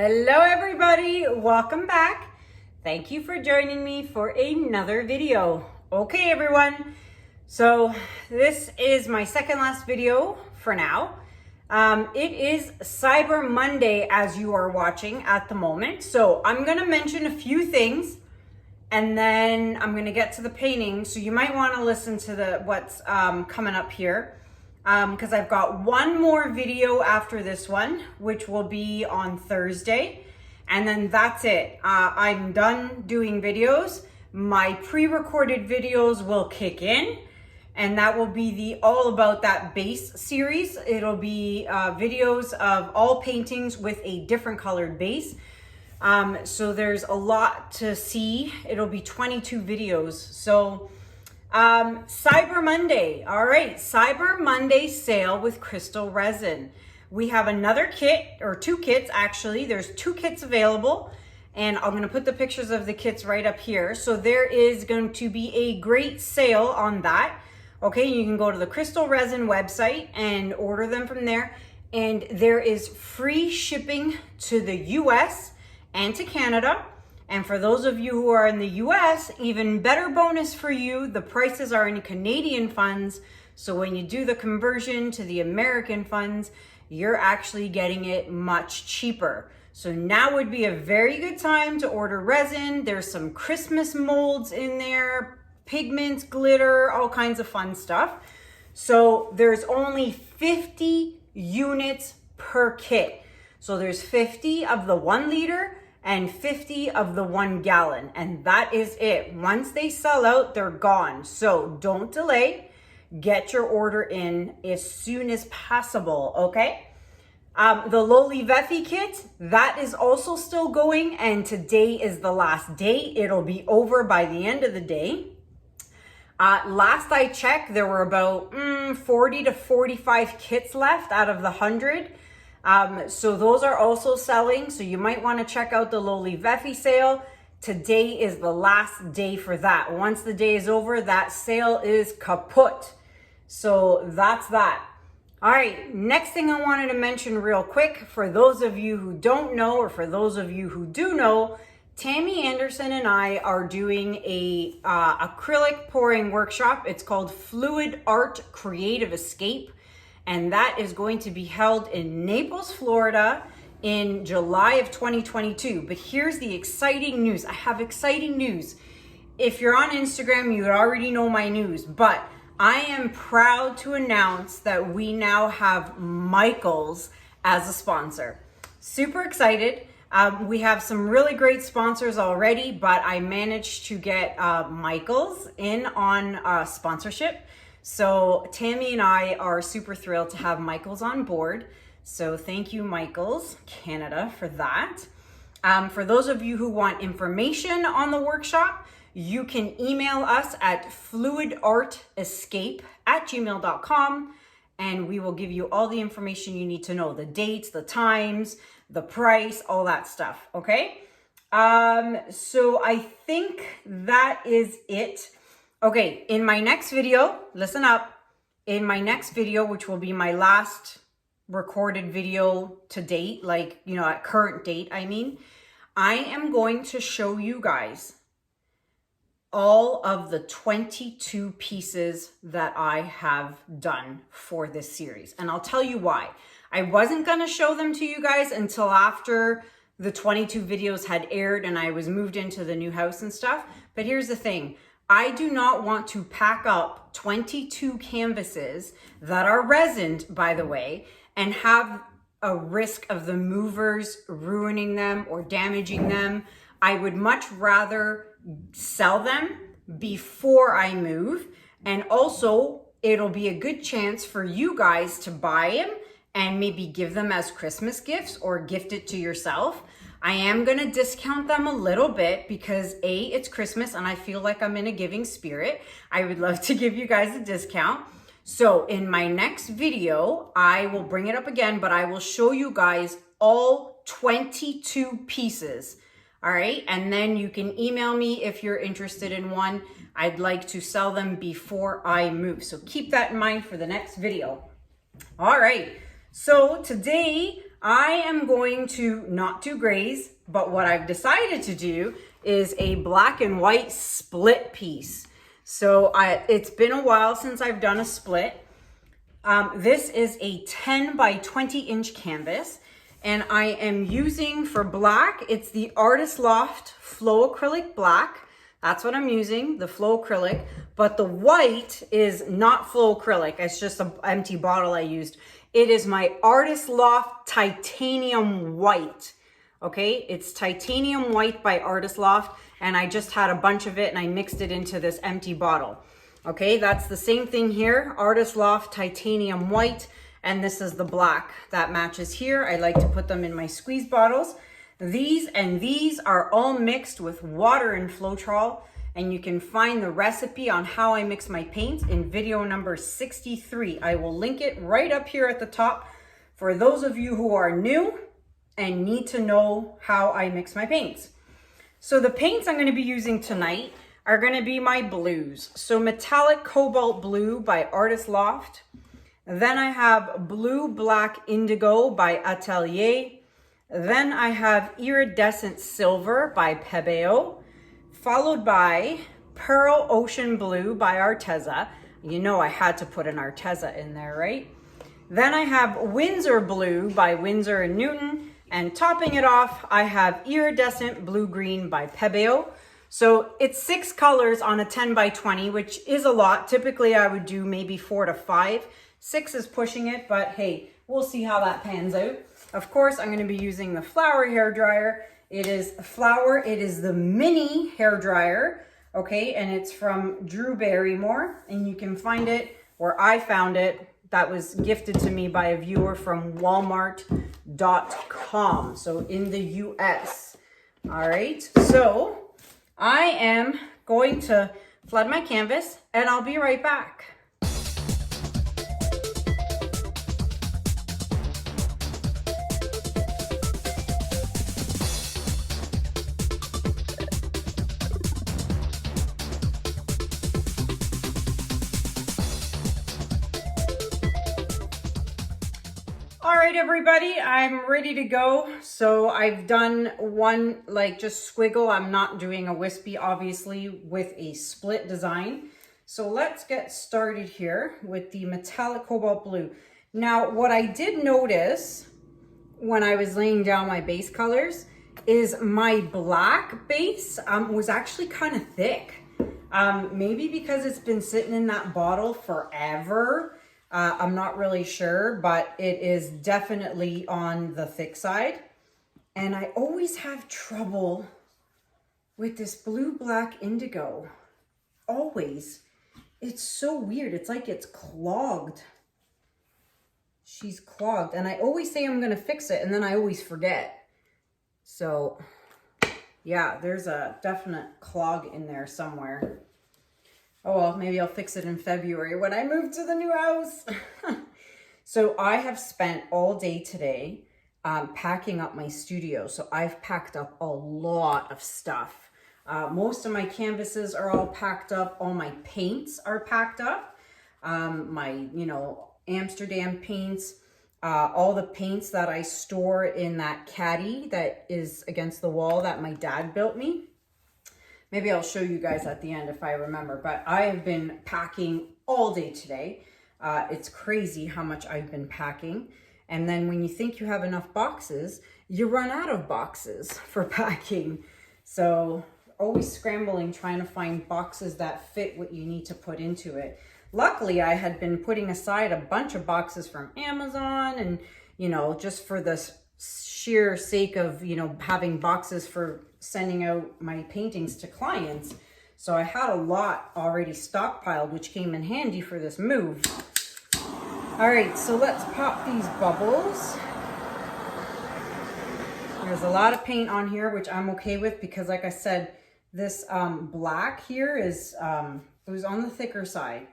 Hello everybody, welcome back. Thank you for joining me for another video. Okay everyone, so this is my second last video for now. It is Cyber Monday as you are watching at the moment. So I'm gonna mention a few things and then I'm gonna get to the painting. So you might wanna listen to what's coming up here. Because I've got one more video after this one, which will be on Thursday. And then that's it. I'm done doing videos. My pre-recorded videos will kick in. And that will be the All About That Base series. It'll be videos of all paintings with a different colored base. So there's a lot to see. It'll be 22 videos. So Cyber Monday. All right, Cyber Monday sale with Krystal resin. We have another kit, or two kits actually. There's two kits available, and I'm gonna put the pictures of the kits right up here. So there is going to be a great sale on that. Okay, you can go to the Krystal resin website and order them from there. And there is free shipping to the US and to Canada. And for those of you who are in the US, even better bonus for you, the prices are in Canadian funds. So when you do the conversion to the American funds, you're actually getting it much cheaper. So now would be a very good time to order resin. There's some Christmas molds in there, pigments, glitter, all kinds of fun stuff. So there's only 50 units per kit. So there's 50 of the 1 liter and 50 of the 1 gallon. And that is it. Once they sell out, they're gone. So don't delay. Get your order in as soon as possible, okay? The LOLIVEFE kit, that is also still going. And today is the last day. It'll be over by the end of the day. Last I checked, there were about 40 to 45 kits left out of the 100. So those are also selling. So you might want to check out the LOLIVEFE sale. Today is the last day for that. Once the day is over, that sale is kaput. So that's that. All right, next thing I wanted to mention real quick, for those of you who don't know, or for those of you who do know, Tammy Anderson and I are doing a acrylic pouring workshop. It's called Fluid Art Creative Escape. And that is going to be held in Naples, Florida in July of 2022. But here's the exciting news. I have exciting news. If you're on Instagram, you already know my news, but I am proud to announce that we now have Michaels as a sponsor. Super excited. We have some really great sponsors already, but I managed to get Michaels in on sponsorship. So Tammy and I are super thrilled to have Michaels on board. So thank you, Michaels Canada, for that. For those of you who want information on the workshop, you can email us at fluidartescape@gmail.com, and we will give you all the information you need to know, the dates, the times, the price, all that stuff, okay? So I think that is it. Okay, in my next video, listen up. In my next video, which will be my last recorded video to date, like, you know, at current date, I mean, I am going to show you guys all of the 22 pieces that I have done for this series. And I'll tell you why. I wasn't going to show them to you guys until after the 22 videos had aired and I was moved into the new house and stuff. But here's the thing. I do not want to pack up 22 canvases that are resined, by the way, and have a risk of the movers ruining them or damaging them. I would much rather sell them before I move. And also, it'll be a good chance for you guys to buy them and maybe give them as Christmas gifts or gift it to yourself. I am going to discount them a little bit because A, it's Christmas and I feel like I'm in a giving spirit. I would love to give you guys a discount. So in my next video, I will bring it up again, but I will show you guys all 22 pieces. All right. And then you can email me if you're interested in one. I'd like to sell them before I move. So keep that in mind for the next video. All right. So today, I am going to not do grays, but what I've decided to do is a black and white split piece. So it's been a while since I've done a split. This is a 10 by 20 inch canvas, and I am using for black, it's the Loft Flow Acrylic Black. That's what I'm using, the Flow Acrylic, but the white is not Flow Acrylic. It's just an empty bottle I used. It is my Loft Titanium White. Okay, it's Titanium White by Loft, and I just had a bunch of it and I mixed it into this empty bottle. Okay, that's the same thing here, Loft Titanium White, and this is the black that matches here. I like to put them in my squeeze bottles. These and these are all mixed with water and Floetrol, and you can find the recipe on how I mix my paints in video number 63. I will link it right up here at the top for those of you who are new and need to know how I mix my paints. So the paints I'm going to be using tonight are going to be my blues. So Metallic Cobalt Blue by Loft. Then I have Blue Black Indigo by Atelier. Then I have Iridescent Silver by Pebeo, followed by Pearl Ocean Blue by Arteza. You know I had to put an Arteza in there, right? Then I have Winsor Blue by Winsor and Newton, and topping it off, I have Iridescent Blue Green by Pebeo. So it's 6 colors on a 10 by 20, which is a lot. Typically I would do maybe 4 to 5. 6 is pushing it, but hey, we'll see how that pans out. Of course, I'm going to be using the Flower hair dryer. It is the mini hair dryer, okay, and it's from Drew Barrymore, and you can find it where I found it. That was gifted to me by a viewer from Walmart.com, so in the US. All right, so I am going to flood my canvas, and I'll be right back. All right, everybody, I'm ready to go. So I've done one, like, just squiggle. I'm not doing a wispy, obviously, with a split design. So let's get started here with the Metallic Cobalt Blue. Now, what I did notice when I was laying down my base colors is my black base was actually kind of thick. Maybe because it's been sitting in that bottle forever. I'm not really sure, but it is definitely on the thick side. And I always have trouble with this Blue Black Indigo. Always. It's so weird. It's like it's clogged. She's clogged. And I always say I'm going to fix it, and then I always forget. So, yeah, there's a definite clog in there somewhere. Oh, well, maybe I'll fix it in February when I move to the new house. So I have spent all day today packing up my studio. So I've packed up a lot of stuff. Most of my canvases are all packed up. All my paints are packed up. My, Amsterdam paints, all the paints that I store in that caddy that is against the wall that my dad built me. Maybe I'll show you guys at the end if I remember, but I have been packing all day today. It's crazy how much I've been packing. And then when you think you have enough boxes, you run out of boxes for packing. So always scrambling, trying to find boxes that fit what you need to put into it. Luckily, I had been putting aside a bunch of boxes from Amazon and, just for the sheer sake of, having boxes for sending out my paintings to clients. So I had a lot already stockpiled, which came in handy for this move. All right, so let's pop these bubbles. There's a lot of paint on here, which I'm okay with because, like I said, this black here is it was on the thicker side.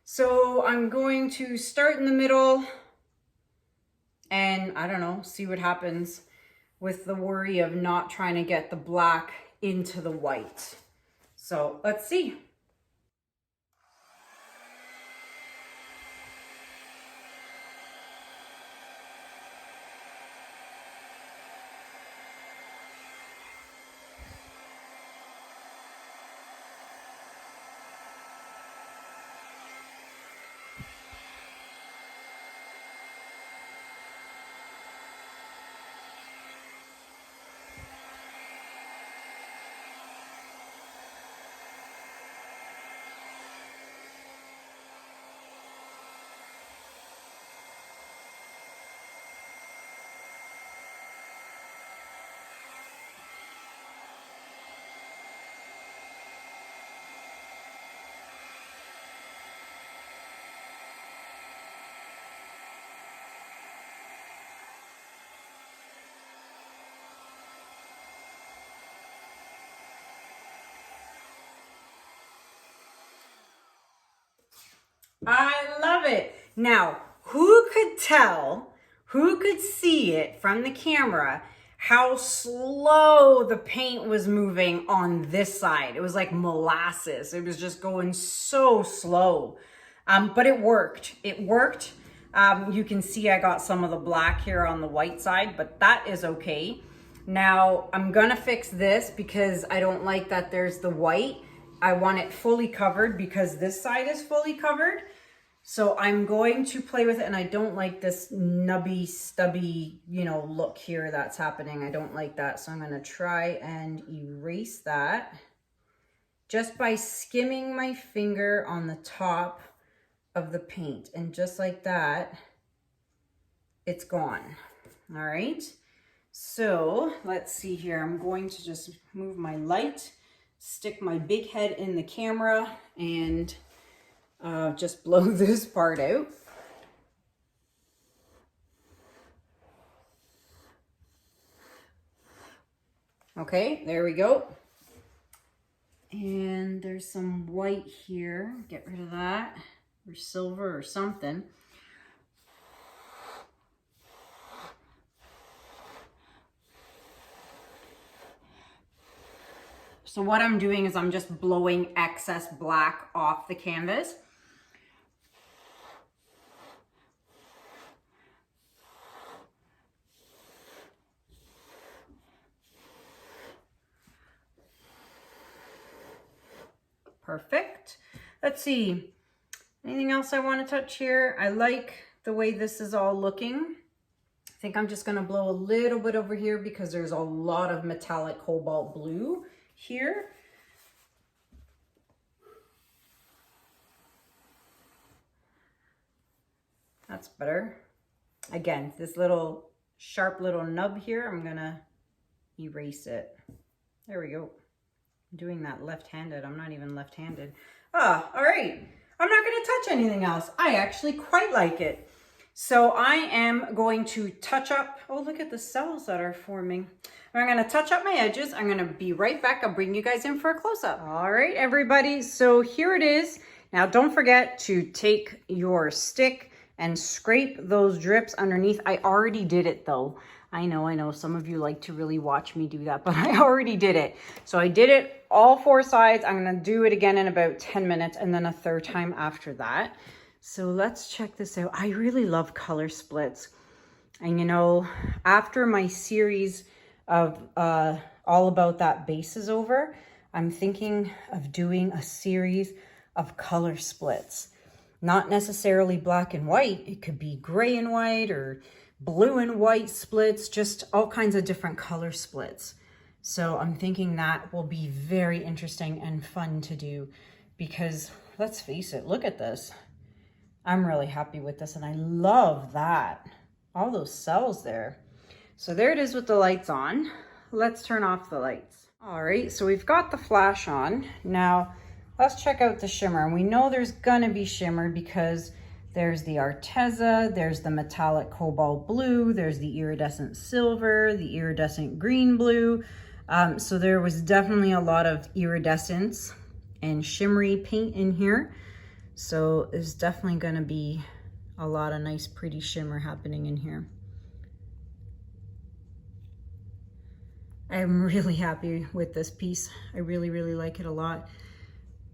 So I'm going to start in the middle and, I don't know, see what happens with the worry of not trying to get the black into the white. So let's see. I love it. Now, who could tell, who could see it from the camera, how slow the paint was moving on this side? It was like molasses. It was just going so slow. But it worked. It worked. You can see I got some of the black here on the white side, but that is okay. Now, I'm gonna fix this because I don't like that there's the white. I want it fully covered because this side is fully covered. So I'm going to play with it, and I don't like this nubby, stubby, you know, look here that's happening. I don't like that. So I'm gonna try and erase that just by skimming my finger on the top of the paint. And just like that, it's gone. All right. So let's see here. I'm going to just move my light, stick my big head in the camera, and just blow this part out. Okay, there we go. And there's some white here. Get rid of that, or silver or something. So what I'm doing is I'm just blowing excess black off the canvas. Perfect. Let's see. Anything else I want to touch here? I like the way this is all looking. I think I'm just going to blow a little bit over here because there's a lot of metallic cobalt blue here. That's better. Again, this little sharp little nub here, I'm gonna erase it. There we go. I'm doing that left-handed. I'm not even left-handed. Ah, all right. I'm not gonna touch anything else. I actually quite like it. So I am going to touch up, oh, look at the cells that are forming. I'm gonna touch up my edges. I'm gonna be right back. I'll bring you guys in for a close-up. All right, everybody, so here it is. Now, don't forget to take your stick and scrape those drips underneath. I already did it though. I know some of you like to really watch me do that, but I already did it. So I did it all four sides. I'm gonna do it again in about 10 minutes and then a third time after that. So let's check this out. I really love color splits. And you know, after my series of all about that base is over, I'm thinking of doing a series of color splits. Not necessarily black and white. It could be gray and white or blue and white splits, just all kinds of different color splits. So I'm thinking that will be very interesting and fun to do because let's face it, look at this. I'm really happy with this and I love that. All those cells there. So there it is with the lights on. Let's turn off the lights. All right, so we've got the flash on. Now, let's check out the shimmer. And we know there's gonna be shimmer because there's the Arteza, there's the metallic cobalt blue, there's the iridescent silver, the iridescent green blue. So there was definitely a lot of iridescence and shimmery paint in here. So there's definitely gonna be a lot of nice pretty shimmer happening in here. I'm really happy with this piece. I really, really like it a lot.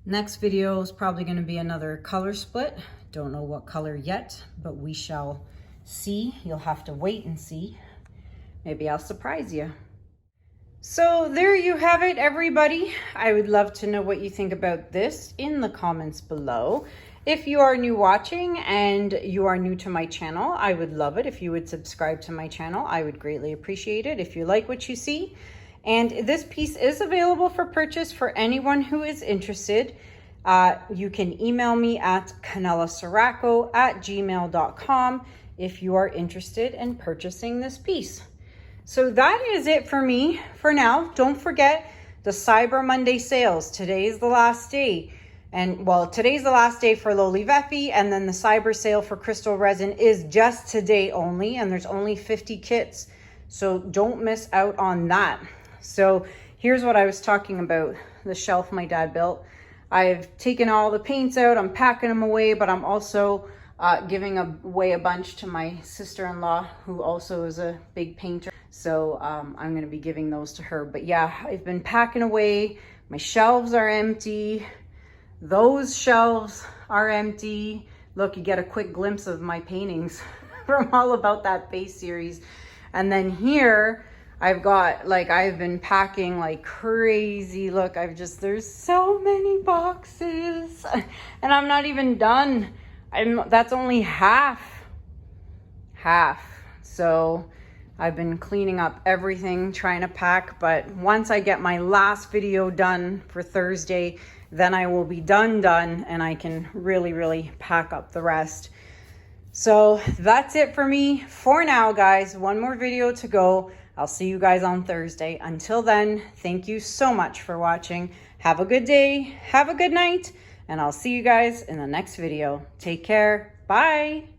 Next video is probably going to be another color split. Don't know what color yet, but we shall see. You'll have to wait and see. Maybe I'll surprise you. So there you have it, everybody. I would love to know what you think about this in the comments below. If you are new watching and you are new to my channel, I would love it if you would subscribe to my channel. I would greatly appreciate it if you like what you see. And this piece is available for purchase for anyone who is interested. You can email me at kanellaciraco@gmail.com if you are interested in purchasing this piece. So that is it for me for now. Don't forget the Cyber Monday sales. Today is the last day. And well, today's the last day for LOLIVEFE, and then the cyber sale for Krystal resin is just today only, and there's only 50 kits. So don't miss out on that. So here's what I was talking about, the shelf my dad built. I've taken all the paints out, I'm packing them away, but I'm also giving away a bunch to my sister-in-law, who also is a big painter. So I'm going to be giving those to her. But yeah, I've been packing away. My shelves are empty. Those shelves are empty. Look, you get a quick glimpse of my paintings from All About That Face series. And then here I've got, like, I've been packing like crazy. Look, there's so many boxes and I'm not even done. That's only half. So I've been cleaning up everything, trying to pack, but once I get my last video done for Thursday, then I will be done, and I can really pack up the rest. So that's it for me for now, guys. One more video to go. I'll see you guys on Thursday. Until then, thank you so much for watching. Have a good day, have a good night, and I'll see you guys in the next video. Take care. Bye.